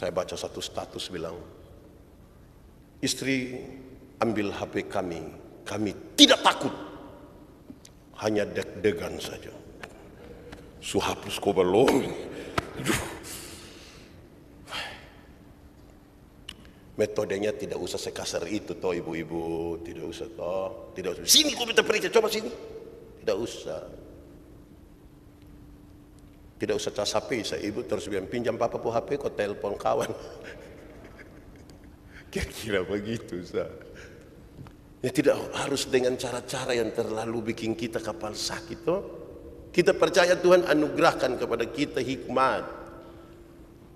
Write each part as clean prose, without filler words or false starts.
Saya baca satu status bilang, istri ambil HP kami, kami tidak takut, hanya deg-degan saja. Suhapus ko belum. Metodenya tidak usah sekasar itu toh ibu-ibu, tidak usah toh, tidak usah. Sini kau minta periksa, coba sini. Tidak usah. Tidak usah cas HP, saya ibu terus bilang pinjam papa po HP, kau telepon kawan. Kira-kira begitu sah. Ya tidak harus dengan cara-cara yang terlalu bikin kita kapal sakit toh. Kita percaya Tuhan anugerahkan kepada kita hikmat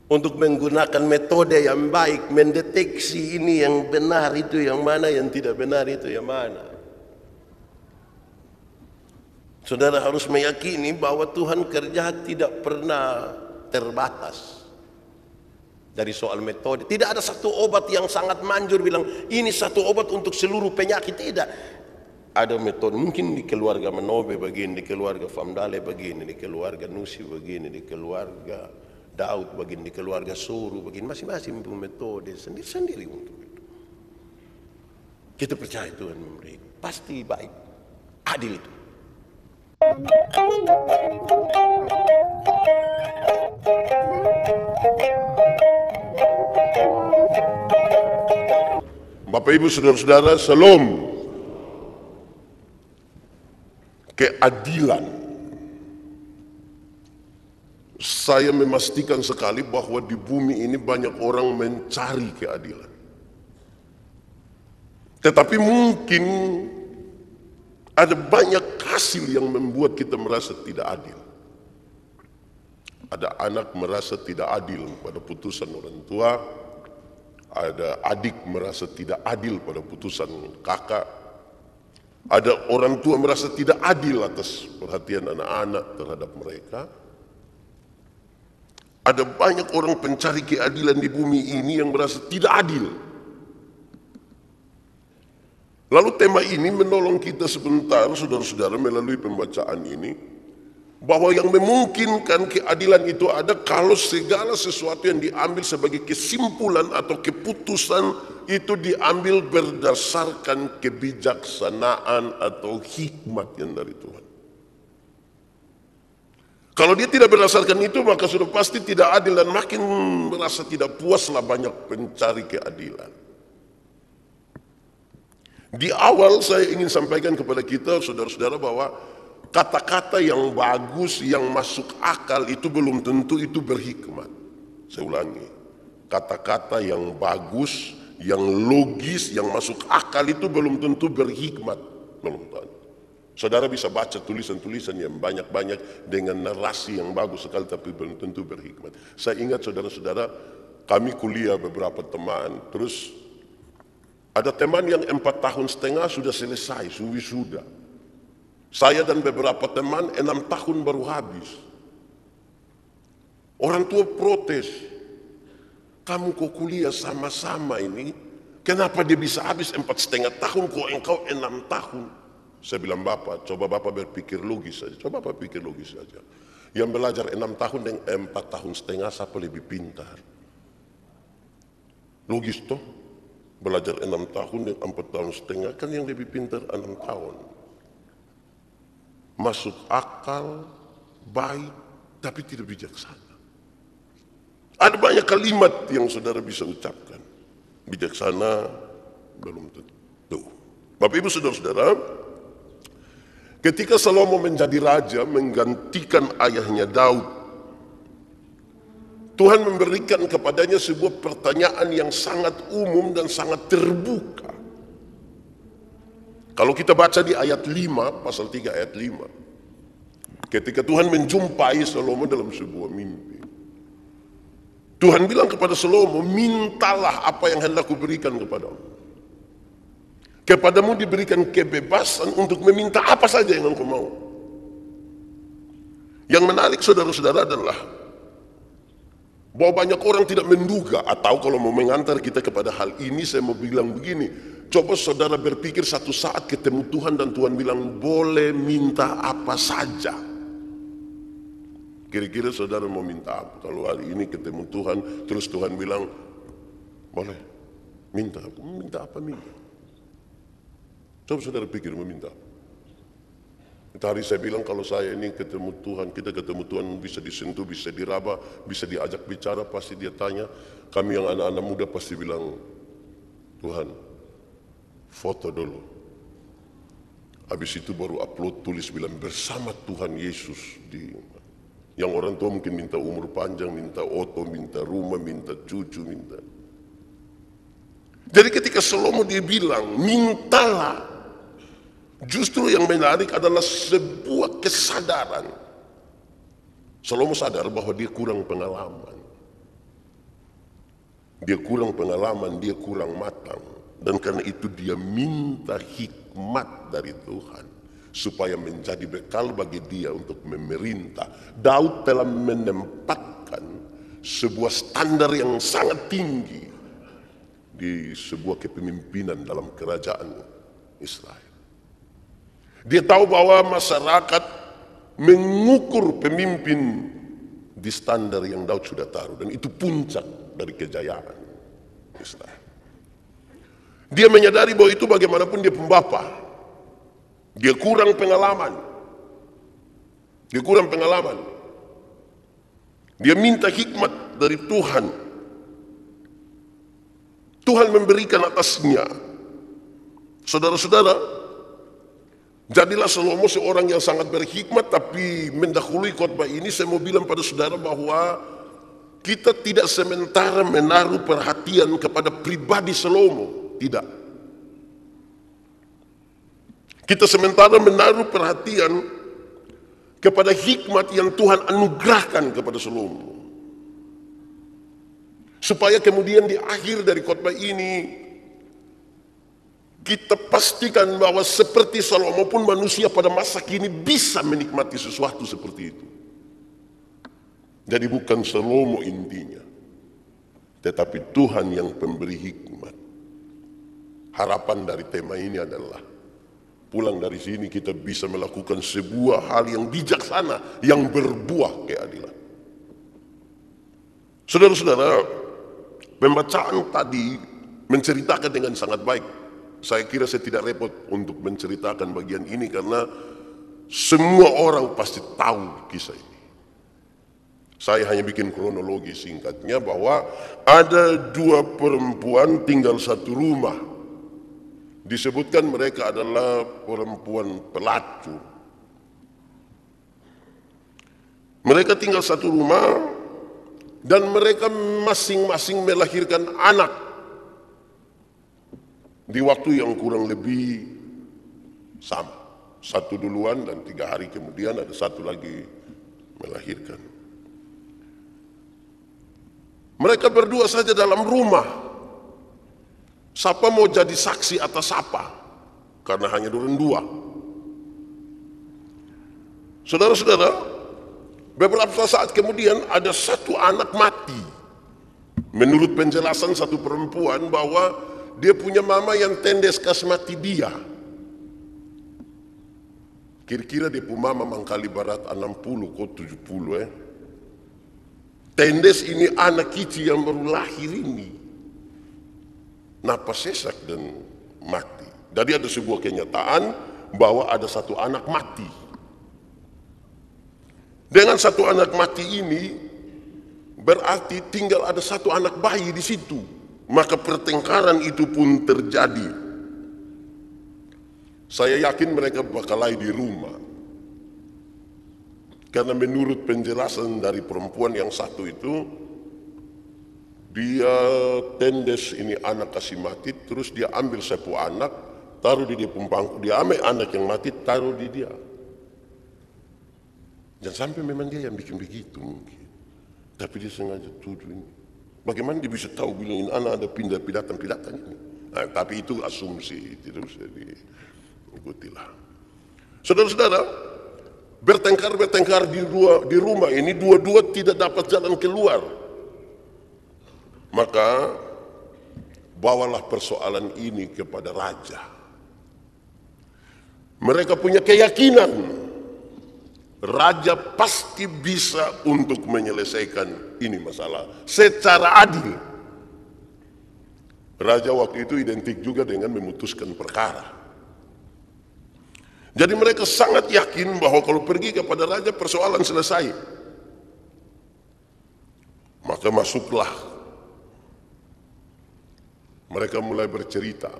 untuk menggunakan metode yang baik, mendeteksi ini yang benar itu yang mana, yang tidak benar itu yang mana. Saudara harus meyakini bahwa Tuhan kerja tidak pernah terbatas. Dari soal metode, tidak ada satu obat yang sangat manjur bilang ini satu obat untuk seluruh penyakit, tidak. Ada metode, mungkin di keluarga Manobe begini, di keluarga Famdale begini, di keluarga Nusi begini, di keluarga Daud begini, di keluarga Suru begini, masing-masing punya metode sendiri-sendiri untuk itu. Kita percaya Tuhan memberi, pasti baik, adil itu. Bapak Ibu saudara-saudara, shalom. Keadilan. Saya memastikan sekali bahwa di bumi ini banyak orang mencari keadilan. Tetapi mungkin ada banyak hasil yang membuat kita merasa tidak adil. Ada anak merasa tidak adil pada putusan orang tua. Ada adik merasa tidak adil pada putusan kakak. Ada orang tua merasa tidak adil atas perhatian anak-anak terhadap mereka. Ada banyak orang pencari keadilan di bumi ini yang merasa tidak adil. Lalu tema ini menolong kita sebentar, saudara-saudara, melalui pembacaan ini, bahwa yang memungkinkan keadilan itu ada kalau segala sesuatu yang diambil sebagai kesimpulan atau keputusan itu diambil berdasarkan kebijaksanaan atau hikmat yang dari Tuhan. Kalau dia tidak berdasarkan itu, maka sudah pasti tidak adil dan makin merasa tidak puaslah banyak pencari keadilan. Di awal saya ingin sampaikan kepada kita saudara-saudara bahwa kata-kata yang bagus, yang masuk akal itu belum tentu itu berhikmat. Saya ulangi, kata-kata yang bagus, yang logis, yang masuk akal itu belum tentu berhikmat. Belum tentu. Saudara bisa baca tulisan-tulisan yang banyak-banyak dengan narasi yang bagus sekali tapi belum tentu berhikmat. Saya ingat saudara-saudara, kami kuliah beberapa teman, terus ada teman yang 4 tahun setengah sudah selesai, wisuda. Saya dan beberapa teman 6 tahun baru habis. Orang tua protes, kamu kok kuliah sama-sama ini, kenapa dia bisa habis 4,5 tahun, kok engkau 6 tahun? Saya bilang, Bapak, coba Bapak berpikir logis saja, coba Bapak pikir logis saja. Yang belajar 6 tahun dan 4 tahun setengah, siapa lebih pintar? Logis toh? Belajar 6 tahun dan 4 tahun setengah, kan yang lebih pintar 6 tahun. Masuk akal, baik, tapi tidak bijaksana. Ada banyak kalimat yang saudara bisa ucapkan. Bijaksana, belum tentu. Bapak Ibu saudara-saudara, ketika Salomo menjadi raja, menggantikan ayahnya Daud, Tuhan memberikan kepadanya sebuah pertanyaan yang sangat umum dan sangat terbuka. Kalau kita baca di ayat 5, pasal 3 ayat 5. Ketika Tuhan menjumpai Salomo dalam sebuah mimpi. Tuhan bilang kepada Salomo, mintalah apa yang hendak kuberikan kepadamu. Kepadamu diberikan kebebasan untuk meminta apa saja yang engkau mau. Yang menarik saudara-saudara adalah bahwa banyak orang tidak menduga, atau kalau mau mengantar kita kepada hal ini, saya mau bilang begini, coba saudara berpikir satu saat ketemu Tuhan dan Tuhan bilang boleh minta apa saja. Kira-kira saudara mau minta apa? Kalau hari ini ketemu Tuhan, terus Tuhan bilang, boleh, minta. Minta apa minta? Coba saudara pikir mau minta apa? Tadi saya bilang kalau saya ini ketemu Tuhan, kita ketemu Tuhan bisa disentuh, bisa diraba, bisa diajak bicara, pasti dia tanya. Kami yang anak-anak muda pasti bilang, Tuhan, foto dulu. Habis itu baru upload, tulis bilang bersama Tuhan Yesus. Yang orang tua mungkin minta umur panjang, minta oto, minta rumah, minta cucu, minta. Jadi ketika Salomo dia bilang, mintalah. Justru yang menarik adalah sebuah kesadaran. Salomo sadar bahwa dia kurang pengalaman. Dia kurang pengalaman, dia kurang matang. Dan karena itu dia minta hikmat dari Tuhan. Supaya menjadi bekal bagi dia untuk memerintah. Daud telah menempatkan sebuah standar yang sangat tinggi di sebuah kepemimpinan dalam kerajaan Israel. Dia tahu bahwa masyarakat mengukur pemimpin di standar yang Daud sudah taruh. Dan itu puncak dari kejayaan Israel. Dia menyadari bahwa itu bagaimanapun dia pembapa. Dia kurang pengalaman. Dia kurang pengalaman. Dia minta hikmat dari Tuhan. Tuhan memberikan atasnya. Saudara-saudara, jadilah Salomo seorang yang sangat berhikmat, tapi mendahului khotbah ini saya mau bilang pada saudara bahwa kita tidak sementara menaruh perhatian kepada pribadi Salomo. Tidak. Kita sementara menaruh perhatian kepada hikmat yang Tuhan anugerahkan kepada Salomo. Supaya kemudian di akhir dari khotbah ini kita pastikan bahwa seperti Salomo pun manusia pada masa kini bisa menikmati sesuatu seperti itu. Jadi bukan Salomo intinya, tetapi Tuhan yang pemberi hikmat. Harapan dari tema ini adalah pulang dari sini kita bisa melakukan sebuah hal yang bijaksana, yang berbuah keadilan. Saudara-saudara, pembacaan tadi menceritakan dengan sangat baik. Saya kira saya tidak repot untuk menceritakan bagian ini karena semua orang pasti tahu kisah ini. Saya hanya bikin kronologi singkatnya bahwa ada dua perempuan tinggal satu rumah. Disebutkan mereka adalah perempuan pelacur. Mereka tinggal satu rumah dan mereka masing-masing melahirkan anak di waktu yang kurang lebih sama. Satu duluan dan 3 hari kemudian ada satu lagi melahirkan. Mereka berdua saja dalam rumah. Siapa mau jadi saksi atas siapa? Karena hanya dorang dua. Saudara-saudara, beberapa saat kemudian ada satu anak mati. Menurut penjelasan satu perempuan bahwa dia punya mama yang tendes kas mati dia. Kira-kira dia punya mama mangkali barat 60 kok 70 Tendes ini anak kecil yang baru lahir ini. Napas sesak dan mati. Jadi ada sebuah kenyataan bahwa ada satu anak mati. Dengan satu anak mati ini berarti tinggal ada satu anak bayi di situ. Maka pertengkaran itu pun terjadi. Saya yakin mereka berkelahi di rumah. Karena menurut penjelasan dari perempuan yang satu itu, dia tendes ini anak kasih mati, terus dia ambil sapu anak, taruh di dia pembangku, dia ambil anak yang mati, taruh di dia. Jangan sampai memang dia yang bikin begitu mungkin. Tapi dia sengaja tuduh ini. Bagaimana dia bisa tahu bilang ini anak ada pindah-pindahan ini? Nah, tapi itu asumsi, tidak usah diikutilah. Saudara-saudara, bertengkar di rumah ini dua-dua tidak dapat jalan keluar. Maka bawalah persoalan ini kepada raja. Mereka punya keyakinan raja pasti bisa untuk menyelesaikan ini masalah secara adil. Raja waktu itu identik juga dengan memutuskan perkara. Jadi mereka sangat yakin bahwa kalau pergi kepada raja persoalan selesai. Maka masuklah. Mereka mulai bercerita.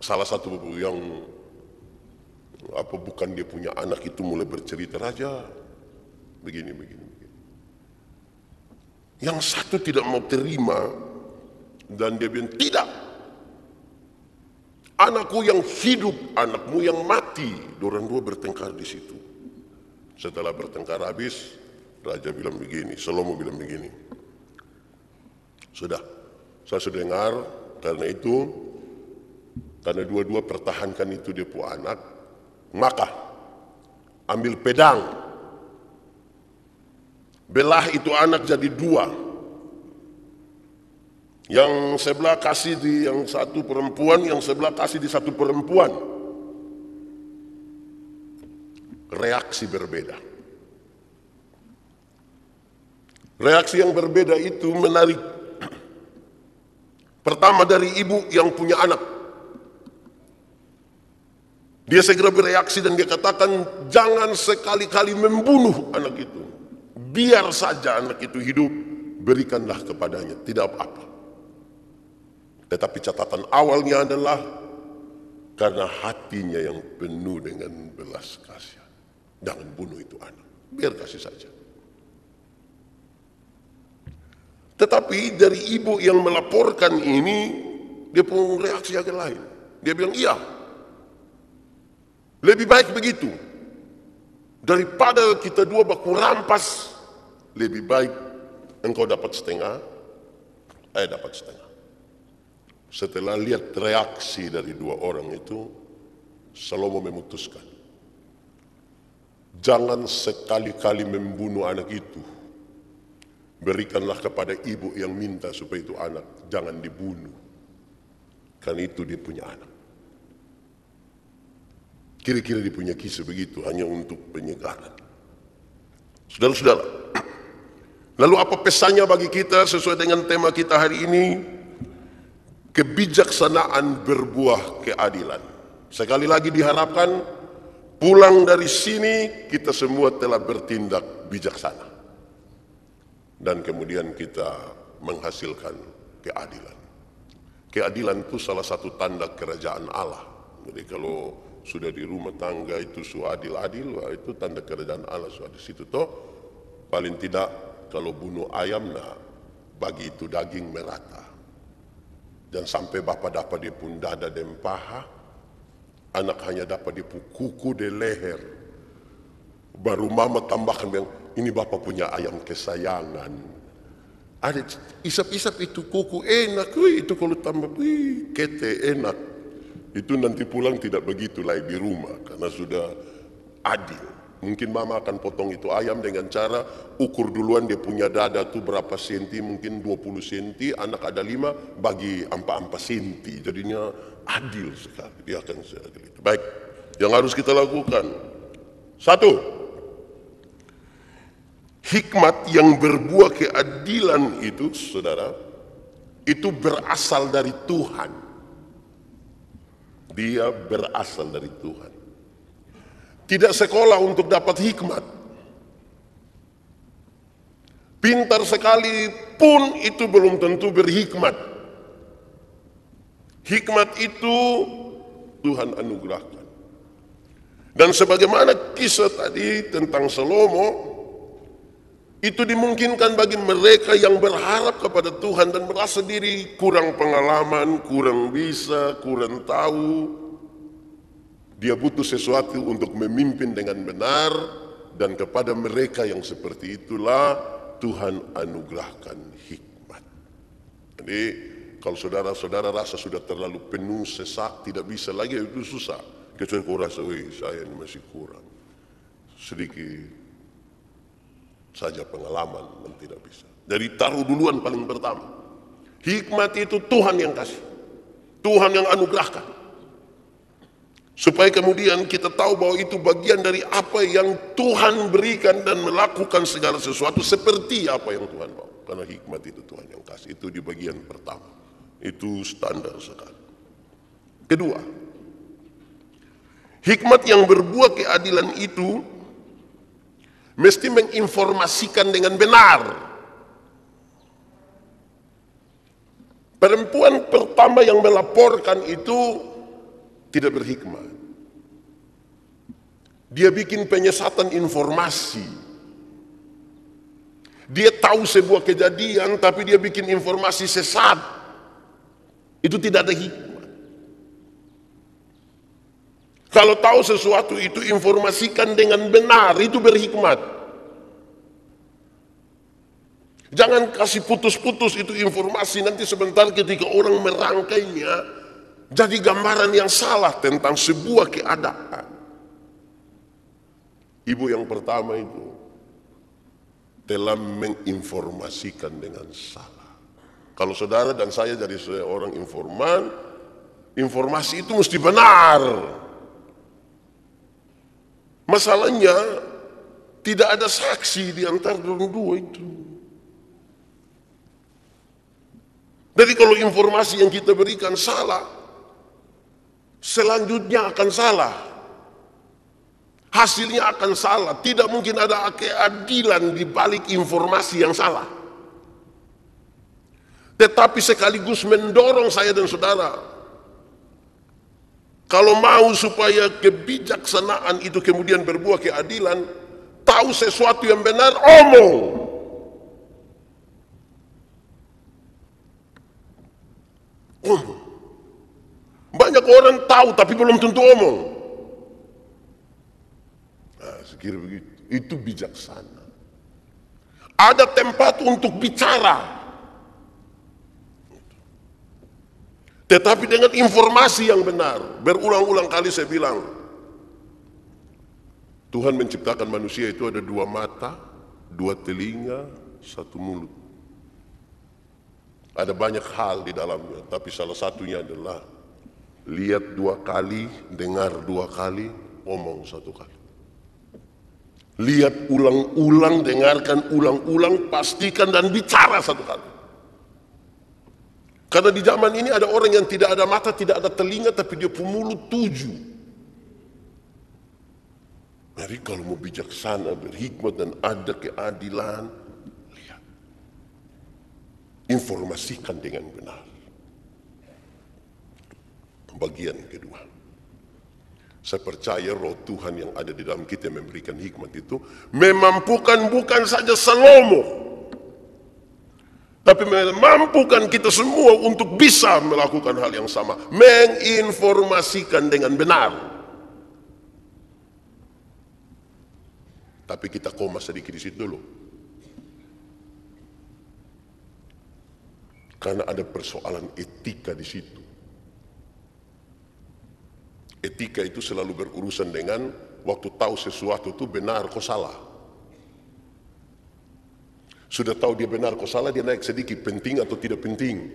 Salah satu yang bukan dia punya anak itu mulai bercerita, raja begini. Yang satu tidak mau terima dan dia bilang, tidak, anakku yang hidup, anakmu yang mati. Dorang dua bertengkar di situ. Setelah bertengkar habis, raja bilang begini, Salomo bilang begini, sudah, saya sudah dengar, karena dua-dua pertahankan itu dia punya anak, maka ambil pedang, belah itu anak jadi dua. Yang sebelah kasih di yang satu perempuan, yang sebelah kasih di satu perempuan. Reaksi berbeda. Reaksi yang berbeda itu menarik. Pertama dari ibu yang punya anak. Dia segera bereaksi dan dia katakan, jangan sekali-kali membunuh anak itu. Biar saja anak itu hidup, berikanlah kepadanya, tidak apa-apa. Tetapi catatan awalnya adalah karena hatinya yang penuh dengan belas kasihan. Jangan bunuh itu anak, biar kasih saja. Tetapi dari ibu yang melaporkan ini, dia pun reaksi agak lain. Dia bilang, iya, lebih baik begitu. Daripada kita dua baku rampas, lebih baik engkau dapat setengah, saya dapat setengah. Setelah lihat reaksi dari dua orang itu, Salomo memutuskan, jangan sekali-kali membunuh anak itu. Berikanlah kepada ibu yang minta supaya itu anak jangan dibunuh. Karena itu dia punya anak. Kira-kira dia punya kisah begitu hanya untuk penyegaran. Saudara-saudara, lalu apa pesannya bagi kita sesuai dengan tema kita hari ini? Kebijaksanaan berbuah keadilan. Sekali lagi diharapkan pulang dari sini kita semua telah bertindak bijaksana. Dan kemudian kita menghasilkan keadilan. Keadilan itu salah satu tanda kerajaan Allah. Jadi kalau sudah di rumah tangga itu adil-adil, itu tanda kerajaan Allah sudah di situ toh. Paling tidak kalau bunuh ayam, nah bagi itu daging merata. Dan sampai bapak dapat dia pun dada dan paha, anak hanya dapat dia pun kuku dan leher. Baru mama tambahkan bilang, ini bapak punya ayam kesayangan. Ada isap-isap itu kuku enak, itu kalau tambah kete enak. Itu nanti pulang tidak begitu lagi di rumah karena sudah adil. Mungkin mama akan potong itu ayam dengan cara ukur duluan dia punya dada tuh berapa senti, mungkin 20 senti, anak ada 5 bagi 4 senti. Jadinya adil sekali, dia akan seadil itu. Baik, yang harus kita lakukan. 1, hikmat yang berbuah keadilan itu, saudara, itu berasal dari Tuhan. Dia berasal dari Tuhan. Tidak sekolah untuk dapat hikmat. Pintar sekali pun itu belum tentu berhikmat. Hikmat itu Tuhan anugerahkan. Dan sebagaimana kisah tadi tentang Salomo, itu dimungkinkan bagi mereka yang berharap kepada Tuhan dan merasa diri kurang pengalaman, kurang bisa, kurang tahu. Dia butuh sesuatu untuk memimpin dengan benar, dan kepada mereka yang seperti itulah Tuhan anugerahkan hikmat. Jadi kalau saudara-saudara rasa sudah terlalu penuh, sesak, tidak bisa lagi, itu susah. Kecuali kau rasa, saya ini masih kurang. Sedikit saja pengalaman, dan tidak bisa. Jadi taruh duluan paling pertama. Hikmat itu Tuhan yang kasih. Tuhan yang anugerahkan. Supaya kemudian kita tahu bahwa itu bagian dari apa yang Tuhan berikan dan melakukan segala sesuatu seperti apa yang Tuhan mau. Karena hikmat itu Tuhan yang kasih. Itu di bagian pertama. Itu standar sekali. Kedua, hikmat yang berbuah keadilan itu mesti menginformasikan dengan benar. Perempuan pertama yang melaporkan itu tidak berhikmat. Dia bikin penyesatan informasi. Dia tahu sebuah kejadian tapi dia bikin informasi sesat. Itu tidak ada hikmat. Kalau tahu sesuatu itu informasikan dengan benar, itu berhikmat. Jangan kasih putus-putus itu informasi, nanti sebentar ketika orang merangkainya jadi gambaran yang salah tentang sebuah keadaan. Ibu yang pertama itu telah menginformasikan dengan salah. Kalau saudara dan saya jadi seorang informan, informasi itu mesti benar. Masalahnya tidak ada saksi di antara dua itu. Jadi kalau informasi yang kita berikan salah, selanjutnya akan salah. Hasilnya akan salah. Tidak mungkin ada keadilan di balik informasi yang salah. Tetapi sekaligus mendorong saya dan saudara, kalau mau supaya kebijaksanaan itu kemudian berbuah keadilan, tahu sesuatu yang benar, omong. Banyak orang tahu tapi belum tentu omong. Nah, sekira begitu. Itu bijaksana. Ada tempat untuk bicara. Tetapi dengan informasi yang benar. Berulang-ulang kali saya bilang, Tuhan menciptakan manusia itu ada 2 mata, 2 telinga, 1 mulut. Ada banyak hal di dalamnya, tapi salah satunya adalah lihat 2 kali, dengar 2 kali, omong 1 kali. Lihat ulang-ulang, dengarkan ulang-ulang, pastikan dan bicara 1 kali. Karena di zaman ini ada orang yang tidak ada mata, tidak ada telinga, tapi dia punya mulut 7. Jadi kalau mau bijaksana, berhikmat dan ada keadilan, lihat. Informasikan dengan benar. Bagian kedua, saya percaya roh Tuhan yang ada di dalam kita yang memberikan hikmat itu memampukan bukan saja Salomo, tapi memampukan kita semua untuk bisa melakukan hal yang sama, menginformasikan dengan benar. Tapi kita koma sedikit di situ dulu. Karena ada persoalan etika di situ. Etika itu selalu berurusan dengan waktu tahu sesuatu itu benar kok salah. Sudah tahu dia benar kok salah, dia naik sedikit, penting atau tidak penting.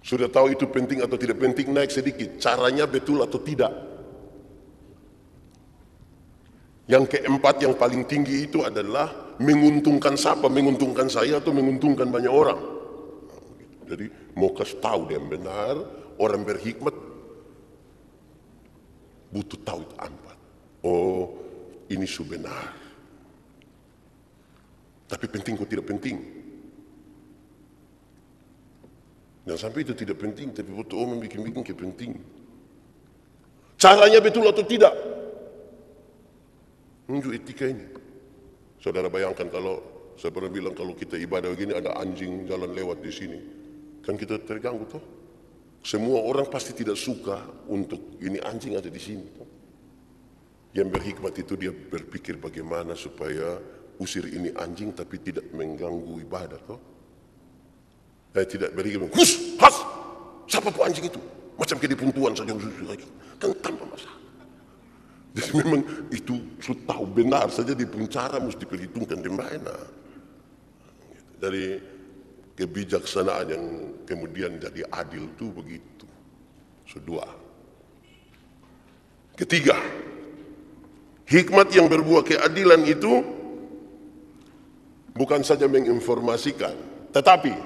Sudah tahu itu penting atau tidak penting, naik sedikit, caranya betul atau tidak. Yang keempat yang paling tinggi itu adalah menguntungkan siapa, menguntungkan saya atau menguntungkan banyak orang. Jadi mau kasih tahu dia yang benar, orang berhikmat butuh tahu itu 4. Oh, ini sudah benar. Tapi penting kok tidak penting. Dan sampai itu tidak penting, tapi butuh orang bikin-bikin kepenting. Caranya betul atau tidak? Menunjuk etika ini. Saudara bayangkan kalau saya pernah bilang kalau kita ibadah begini ada anjing jalan lewat di sini, kan kita terganggu toh. Semua orang pasti tidak suka untuk ini anjing ada di sini. Toh. Yang berhikmat itu dia berpikir bagaimana supaya usir ini anjing tapi tidak mengganggu ibadah toh. Tidak berhikmat, hus, has, siapa pun anjing itu? Macam kayak di puntuan saja lagi, kan tanpa masalah. Jadi memang itu sudah tahu benar saja di pun cara mesti diperhitungkan di mana. Dari kebijaksanaan yang kemudian jadi adil itu begitu. Kedua. Ketiga, hikmat yang berbuah keadilan itu bukan saja menginformasikan, tetapi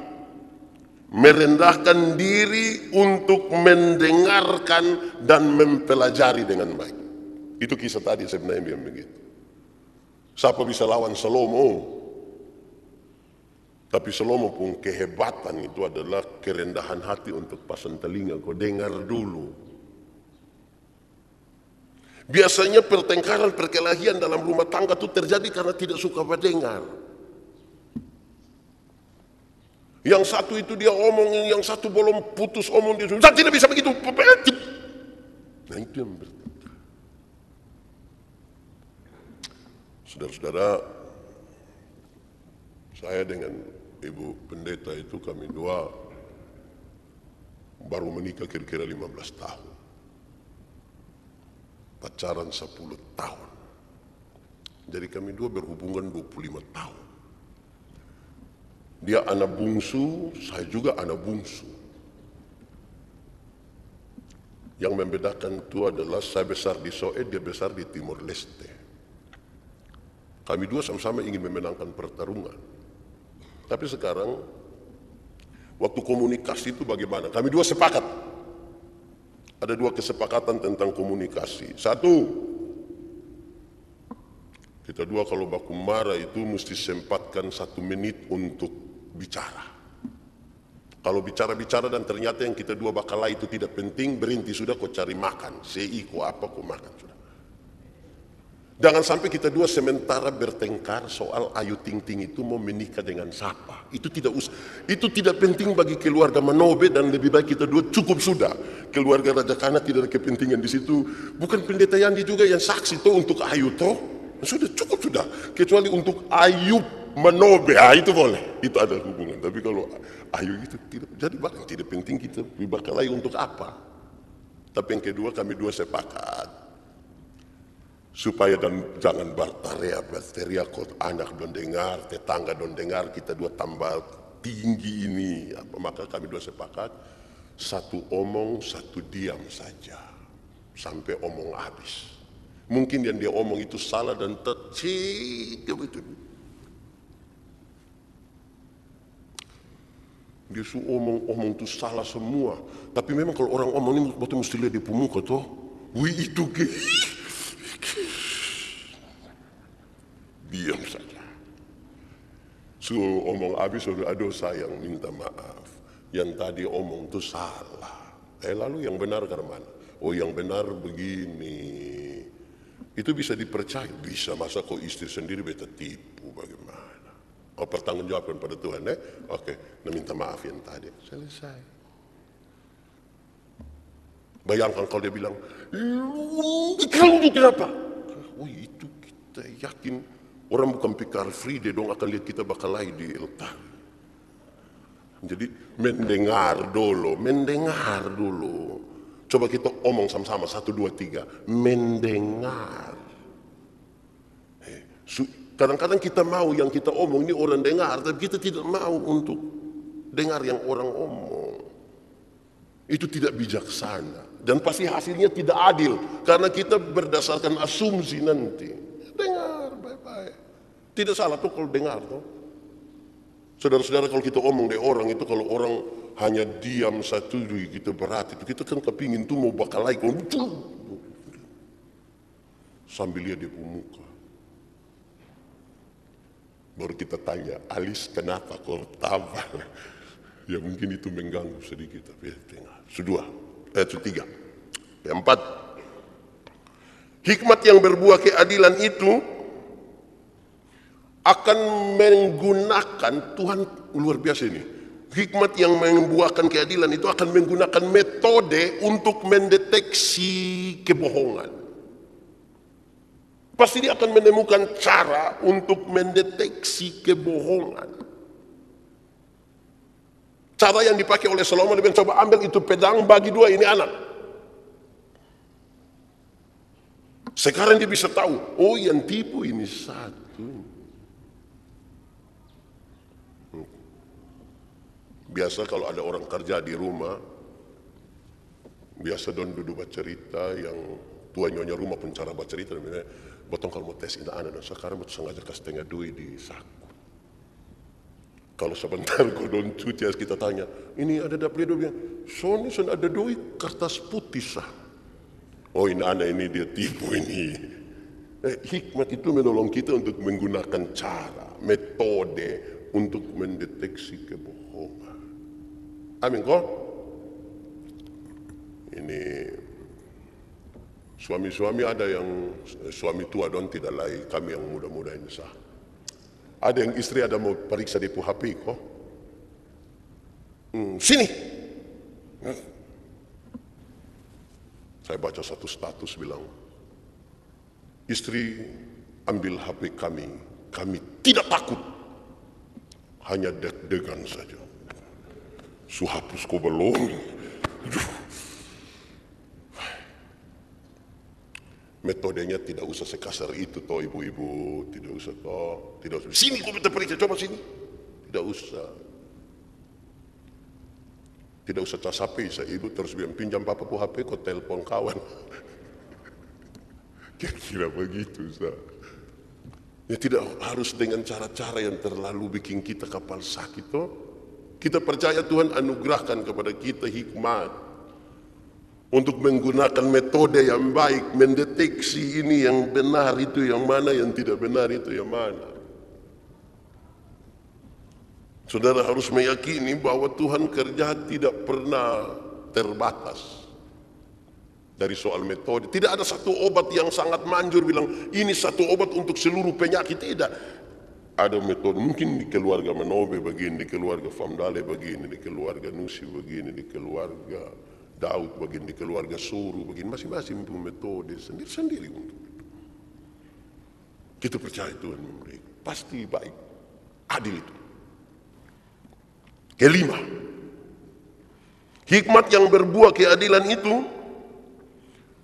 merendahkan diri untuk mendengarkan dan mempelajari dengan baik. Itu kisah tadi sebenarnya yang begitu. Siapa bisa lawan Salomo? Tapi Salomo pun kehebatan itu adalah kerendahan hati untuk pasang telinga. Kau dengar dulu. Biasanya pertengkaran, perkelahian dalam rumah tangga itu terjadi karena tidak suka mendengar. Yang satu itu dia omong, yang satu belum putus omong, dia sudah tidak bisa begitu. Nah itu yang bertengkar. Saudara-saudara, saya dengan Ibu Pendeta itu kami dua baru menikah kira-kira 15 tahun. Pacaran 10 tahun. Jadi kami dua berhubungan 25 tahun. Dia anak bungsu, saya juga anak bungsu. Yang membedakan itu adalah saya besar di Soe, dia besar di Timor Leste. Kami dua sama-sama ingin memenangkan pertarungan. Tapi sekarang, waktu komunikasi itu bagaimana? Kami dua sepakat. Ada dua kesepakatan tentang komunikasi. Satu, kita dua kalau baku marah itu mesti sempatkan 1 menit untuk bicara. Kalau bicara-bicara dan ternyata yang kita dua bakal itu tidak penting, berhenti sudah, kau cari makan. Kau apa kau makan sudah. Jangan sampai kita dua sementara bertengkar soal Ayu Ting Ting itu mau menikah dengan siapa. Itu tidak penting bagi keluarga Manobe dan lebih baik kita dua cukup sudah. Keluarga Raja Kana tidak ada kepentingan di situ. Bukan Pendeta Yandi juga yang saksi toh untuk Ayu toh. Sudah cukup sudah. Kecuali untuk Ayu Manobe, itu boleh. Itu ada hubungan. Tapi kalau Ayu itu tidak. Jadi bahkan tidak penting kita berkelahi untuk apa. Tapi yang kedua kami dua sepakat. Supaya dan jangan berteriak kot anak don dengar, tetangga don dengar, kita dua tambah tinggi ini. Maka kami dua sepakat, 1 omong 1 diam saja sampai omong habis. Mungkin yang dia omong itu salah dan begitu. Dia omong itu salah semua. Tapi memang kalau orang omong ini betul mesti lihat di muka toh. Wih itu diam saja. Omong habis sudah, aduh sayang minta maaf. Yang tadi omong itu salah. Lalu yang benar ke mana? Oh yang benar begini. Itu bisa dipercaya? Bisa, masa kau istri sendiri beta tipu bagaimana? Kau pertanggungjawabkan pada Tuhan Oke, minta maaf yang tadi. Selesai. Bayangkan kalau dia bilang, kamu kenapa? Oh itu kita yakin. Orang bukan pikir free, dia dong akan lihat kita bakal lain di altar. Jadi mendengar dulu. Coba kita omong sama-sama 1, 2, 3. Mendengar. Kadang-kadang kita mau yang kita omong ini orang dengar, tapi kita tidak mau untuk dengar yang orang omong. Itu tidak bijaksana dan pasti hasilnya tidak adil karena kita berdasarkan asumsi nanti. Dengar baik-baik. Tidak salah tuh kalau dengar tuh. Saudara-saudara kalau kita omong deh orang itu kalau orang hanya diam satu kita berat itu kita kan kepingin tuh mau bakal lagi sambil lihat dia muka. Baru kita tanya, Alis kenapa kau tabah? Ya mungkin itu mengganggu sedikit tapi dengar. Ketiga. Yang 4. Hikmat yang berbuah keadilan itu akan menggunakan, Tuhan luar biasa ini. Hikmat yang membuahkan keadilan itu akan menggunakan metode untuk mendeteksi kebohongan. Pasti dia akan menemukan cara untuk mendeteksi kebohongan. Cara yang dipakai oleh Salomo, dia coba ambil itu pedang, bagi 2 ini anak. Sekarang dia bisa tahu, oh yang tipu ini 1. Biasa kalau ada orang kerja di rumah, biasa don duduk bercerita yang tua nyonya rumah pun cara bercerita, botong kalau mau tes anak dan sekarang betul sengaja kasih tengah duit di saku. Kalau sebentar kau don cuti kita tanya, ini ada dapur dia bilang, Sony ada duit kertas putih sah. Oh ini anak ini dia tipu ini. Hikmat itu menolong kita untuk menggunakan cara, metode untuk mendeteksi kebohongan. Amin kok. Ini suami-suami ada yang suami tua don tidak lagi, kami yang muda-muda ini sah. Ada yang istri ada mau periksa di HP kok. Sini. Saya baca satu status bilang, istri ambil HP kami tidak takut, hanya deg-degan saja. Hapus kau belum. Metodenya tidak usah sekasar itu toh ibu-ibu, tidak usah toh, tidak usah. Sini kau minta periksa, coba sini. Tidak usah. Tidak usah cas HP, saya ibu terus bilang pinjam papa pu HP, kau telepon kawan. Kira-kira begitu, sah. Ya tidak harus dengan cara-cara yang terlalu bikin kita kapal sakit toh. Kita percaya Tuhan anugerahkan kepada kita hikmat untuk menggunakan metode yang baik, mendeteksi ini yang benar itu yang mana, yang tidak benar itu yang mana. Saudara harus meyakini bahwa Tuhan kerja tidak pernah terbatas. Dari soal metode, tidak ada satu obat yang sangat manjur bilang ini satu obat untuk seluruh penyakit, tidak. Ada metode, mungkin di keluarga Manobe begini, di keluarga Famdale begini, di keluarga Nusi begini, di keluarga Daud begini, di keluarga Suru begini, masing-masing punya metode sendiri-sendiri untuk itu. Kita percaya Tuhan memberi, pasti baik, adil itu. Kelima, hikmat yang berbuah keadilan itu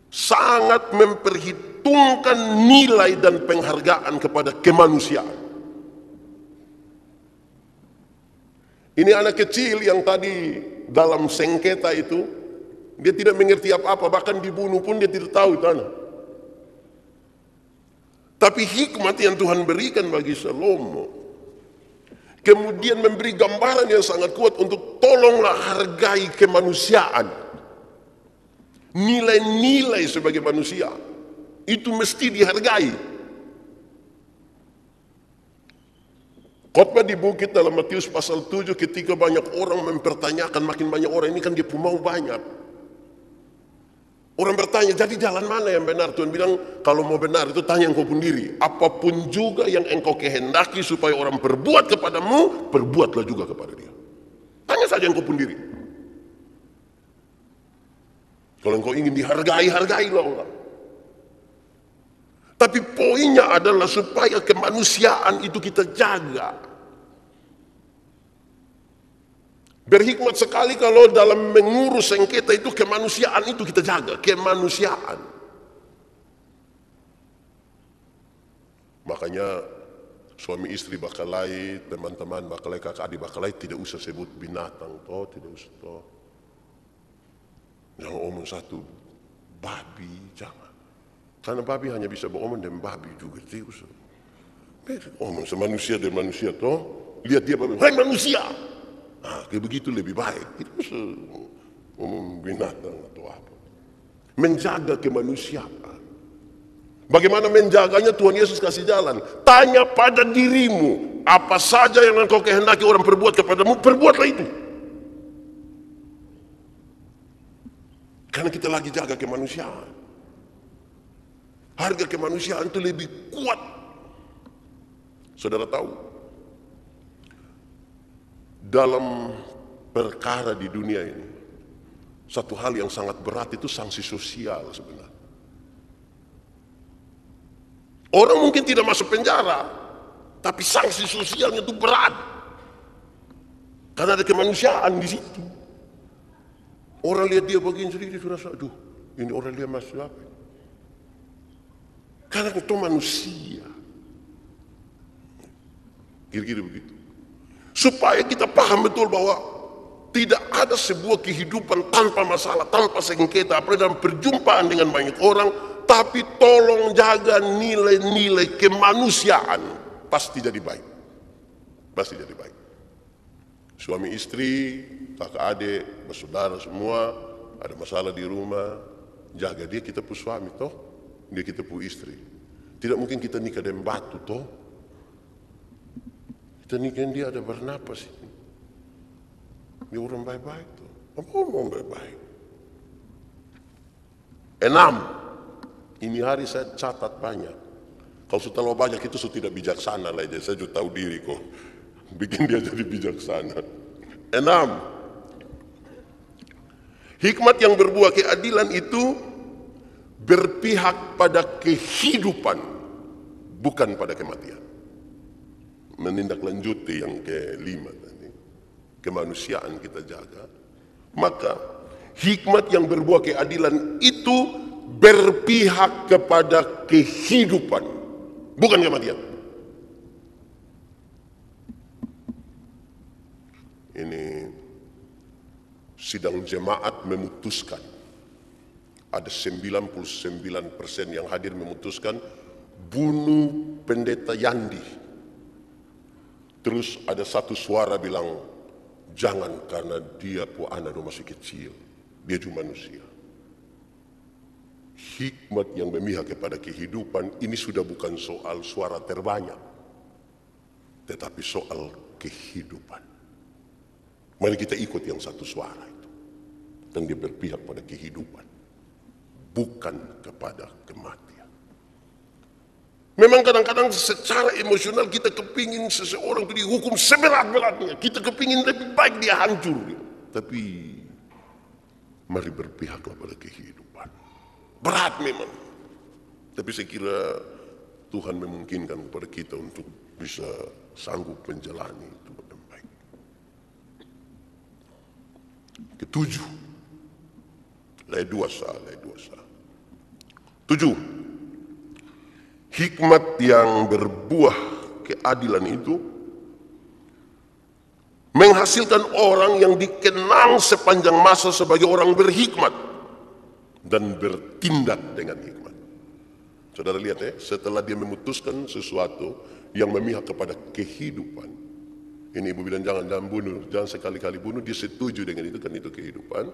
sangat memperhitungkan nilai dan penghargaan kepada kemanusiaan. Ini anak kecil yang tadi dalam sengketa itu, dia tidak mengerti apa-apa, bahkan dibunuh pun dia tidak tahu itu anak. Tapi hikmat yang Tuhan berikan bagi Salomo, kemudian memberi gambaran yang sangat kuat untuk tolonglah hargai kemanusiaan. Nilai-nilai sebagai manusia itu mesti dihargai. Khotbah di bukit dalam Matius pasal 7 ketika banyak orang mempertanyakan, makin banyak orang ini kan dia mau banyak. Orang bertanya, jadi jalan mana yang benar? Tuhan bilang, kalau mau benar itu tanya engkau sendiri. Apapun juga yang engkau kehendaki supaya orang perbuat kepadamu, perbuatlah juga kepada dia. Tanya saja engkau sendiri. Kalau engkau ingin dihargai, hargailah orang. Tapi poinnya adalah supaya kemanusiaan itu kita jaga. Berhikmat sekali kalau dalam mengurus sengketa itu kemanusiaan itu kita jaga. Kemanusiaan. Makanya suami istri bakalai, teman-teman bakalai, kakak adik bakalai tidak usah sebut binatang toh, tidak usah toh. Yang omong satu, babi, jangan. Karena babi hanya bisa beromong dengan babi juga, tidak usah. Omong semanusia dan manusia toh, lihat dia babi, hai manusia. Nah, kayak begitu lebih baik. Tidak usah omong binatang atau apa. Menjaga kemanusiaan. Bagaimana menjaganya Tuhan Yesus kasih jalan. Tanya pada dirimu, apa saja yang engkau kehendaki orang perbuat kepadamu, perbuatlah itu. Karena kita lagi jaga kemanusiaan. Harga kemanusiaan itu lebih kuat. Saudara tahu, dalam perkara di dunia ini, satu hal yang sangat berat itu sanksi sosial sebenarnya. Orang mungkin tidak masuk penjara, tapi sanksi sosialnya itu berat. Karena ada kemanusiaan di situ. Orang lihat dia begini sedikit sudah rasa, aduh, ini orang dia masuk apa? Karena itu manusia. Kira-kira begitu. Supaya kita paham betul bahwa Tidak ada sebuah kehidupan tanpa masalah, tanpa sengketa, apalagi dalam perjumpaan dengan banyak orang. Tapi tolong jaga nilai-nilai kemanusiaan, pasti jadi baik. Pasti jadi baik. Suami istri, kakak adik, bersaudara semua, ada masalah di rumah, jaga dia, kita pu suami toh, dia kita pu istri. Tidak mungkin kita nikah dengan batu toh. Kita nikah dia ada bernapas. Dia orang baik-baik tuh. Apa orang baik-baik? 6. Ini hari saya catat banyak. Kalau sudah terlalu banyak itu sudah tidak bijaksana lah. Jadi saya juga tahu diri kok. Bikin dia jadi bijaksana. 6. Hikmat yang berbuah keadilan itu berpihak pada kehidupan, bukan pada kematian. Menindaklanjuti yang ke-5 tadi. Kemanusiaan kita jaga. Maka hikmat yang berbuah keadilan itu berpihak kepada kehidupan, bukan kematian. Ini sidang jemaat memutuskan, ada 99% yang hadir memutuskan bunuh pendeta Yandi. Terus ada satu suara bilang, jangan, karena dia pu anak masih kecil, dia cuma manusia. Hikmat yang memihak kepada kehidupan ini sudah bukan soal suara terbanyak, tetapi soal kehidupan. Mari kita ikut yang satu suara itu, dan dia berpihak pada kehidupan, bukan kepada kematian. Memang kadang-kadang secara emosional kita kepingin seseorang itu dihukum seberat-beratnya. Kita kepingin lebih baik dia hancur. Tapi mari berpihaklah pada kehidupan. Berat memang. Tapi saya kira Tuhan memungkinkan kepada kita untuk bisa sanggup menjalani itu dengan baik. Ketujuh. Lay dua sa. 7. Hikmat yang berbuah keadilan itu menghasilkan orang yang dikenang sepanjang masa sebagai orang berhikmat dan bertindak dengan hikmat. Saudara lihat ya, setelah dia memutuskan sesuatu yang memihak kepada kehidupan. Ini ibu bilang jangan bunuh, jangan sekali-kali bunuh, dia setuju dengan itu, kan itu kehidupan.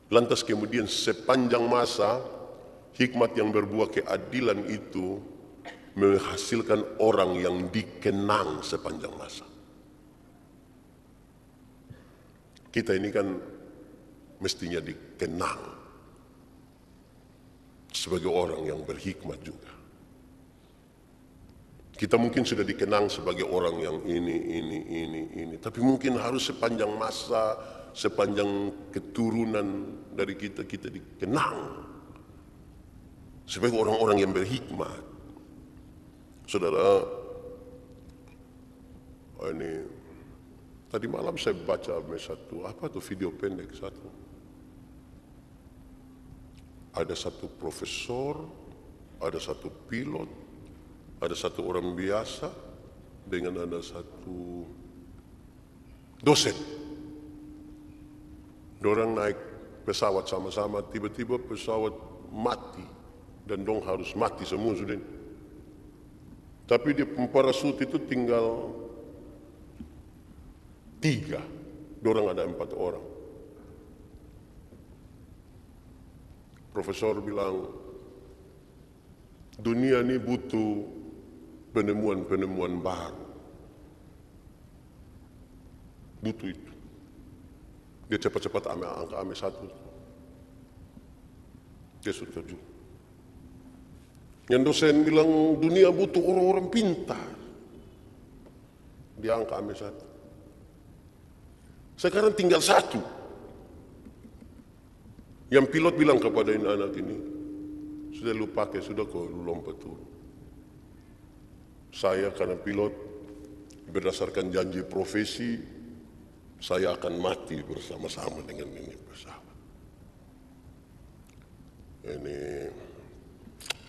Lantas kemudian sepanjang masa hikmat yang berbuah keadilan itu menghasilkan orang yang dikenang sepanjang masa. Kita ini kan mestinya dikenang sebagai orang yang berhikmat juga. Kita mungkin sudah dikenang sebagai orang yang ini. Tapi mungkin harus sepanjang masa, sepanjang keturunan dari kita dikenang sebagai orang-orang yang berhikmat. Saudara, ini tadi malam saya baca satu video pendek satu. Ada satu profesor, ada satu pilot, ada satu orang biasa, dengan ada satu dosen. Dorang naik pesawat sama-sama, tiba-tiba pesawat mati. Dan dong harus mati semua sudah. Tapi di parasut itu tinggal 3. Dorang ada 4 orang. Profesor bilang, dunia ini butuh penemuan-penemuan baru. Butuh itu. Dia cepat-cepat ambil satu. Dia sudah terjun. Yang dosen bilang dunia butuh orang-orang pintar. Dia angka ambil satu. Sekarang tinggal 1. Yang pilot bilang kepada anak ini, sudah lu pakai, sudah kok lu lompat turun. Saya karena pilot, berdasarkan janji profesi, saya akan mati bersama-sama dengan ini pesawat. Ini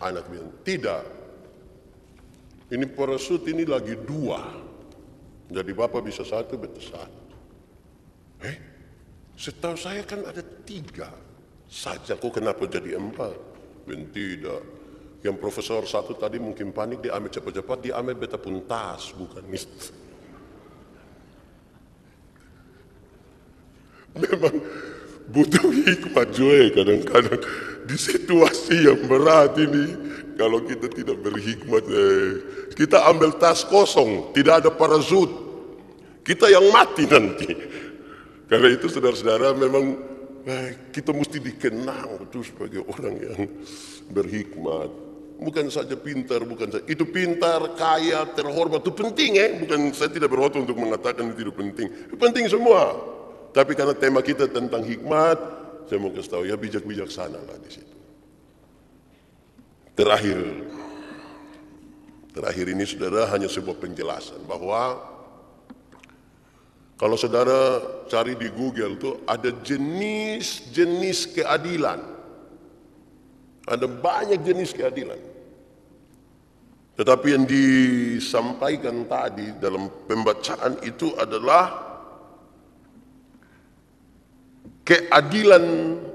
anak bilang, tidak. Ini parasut ini lagi 2. Jadi bapak bisa 1, betul 1. Setahu saya kan ada 3 saja, kok kenapa jadi 4? Ben tidak. Yang profesor satu tadi mungkin panik, dia ambil cepat-cepat, dia ambil beta pun tas, bukan itu. Memang butuh hikmat juga kadang-kadang di situasi yang berat ini. Kalau kita tidak berhikmat, kita ambil tas kosong, tidak ada parasut, kita yang mati nanti. Karena itu saudara-saudara, memang kita mesti dikenang betul sebagai orang yang berhikmat. Bukan saja pintar, bukan saja itu pintar, kaya, terhormat, itu penting bukan, saya tidak berwaktu untuk mengatakan itu penting. Itu penting semua. Tapi karena tema kita tentang hikmat, saya mau kasih tahu ya, bijak-bijaksana lah di situ. Terakhir ini saudara, hanya sebuah penjelasan bahwa kalau saudara cari di Google tuh ada jenis-jenis keadilan. Ada banyak jenis keadilan. Tetapi yang disampaikan tadi dalam pembacaan itu adalah keadilan,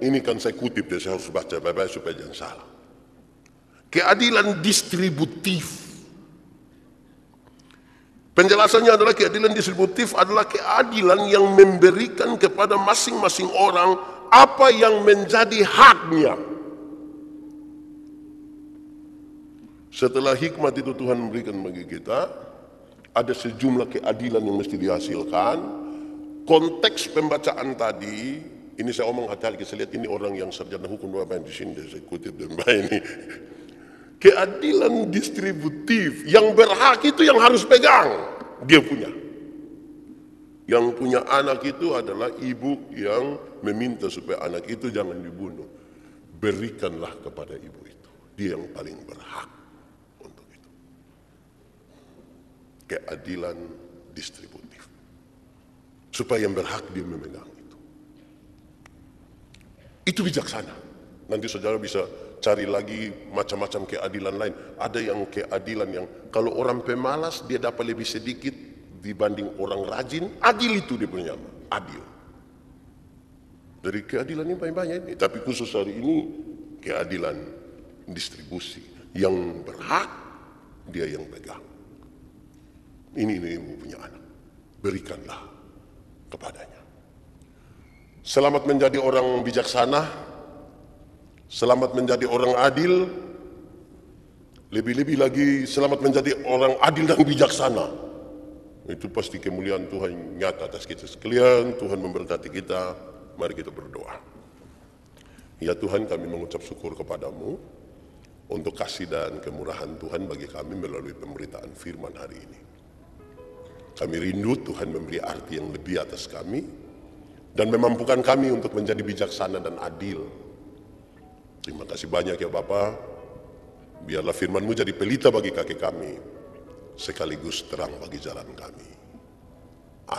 ini kan saya kutip, saya harus baca baik-baik supaya jangan salah. Keadilan distributif. Penjelasannya adalah keadilan distributif adalah keadilan yang memberikan kepada masing-masing orang apa yang menjadi haknya. Setelah hikmat itu Tuhan memberikan bagi kita, ada sejumlah keadilan yang mesti dihasilkan. Konteks pembacaan tadi, ini saya omong hati-hati, saya lihat ini orang yang sarjana hukum Bapak di sini, saya kutip dan ini. Keadilan distributif, yang berhak itu yang harus pegang, dia punya. Yang punya anak itu adalah ibu yang meminta supaya anak itu jangan dibunuh. Berikanlah kepada ibu itu, dia yang paling berhak untuk itu. Keadilan distributif, supaya yang berhak dia memegang itu. Itu bijaksana. Nanti saudara bisa cari lagi macam-macam keadilan lain. Ada yang keadilan yang kalau orang pemalas dia dapat lebih sedikit dibanding orang rajin, adil itu dia punya nama, adil. Dari keadilan ini banyak ini, tapi khusus hari ini keadilan distribusi. Yang berhak dia yang pegang. Ini ibu punya anak, berikanlah kepadanya. Selamat menjadi orang bijaksana. Selamat menjadi orang adil, lebih-lebih lagi selamat menjadi orang adil dan bijaksana. Itu pasti kemuliaan Tuhan nyata atas kita sekalian. Tuhan memberkati kita, mari kita berdoa. Ya Tuhan, kami mengucap syukur kepadamu untuk kasih dan kemurahan Tuhan bagi kami melalui pemberitaan firman hari ini. Kami rindu Tuhan memberi arti yang lebih atas kami dan memampukan kami untuk menjadi bijaksana dan adil. Terima kasih banyak ya Bapa. Biarlah firman-Mu jadi pelita bagi kaki kami, sekaligus terang bagi jalan kami.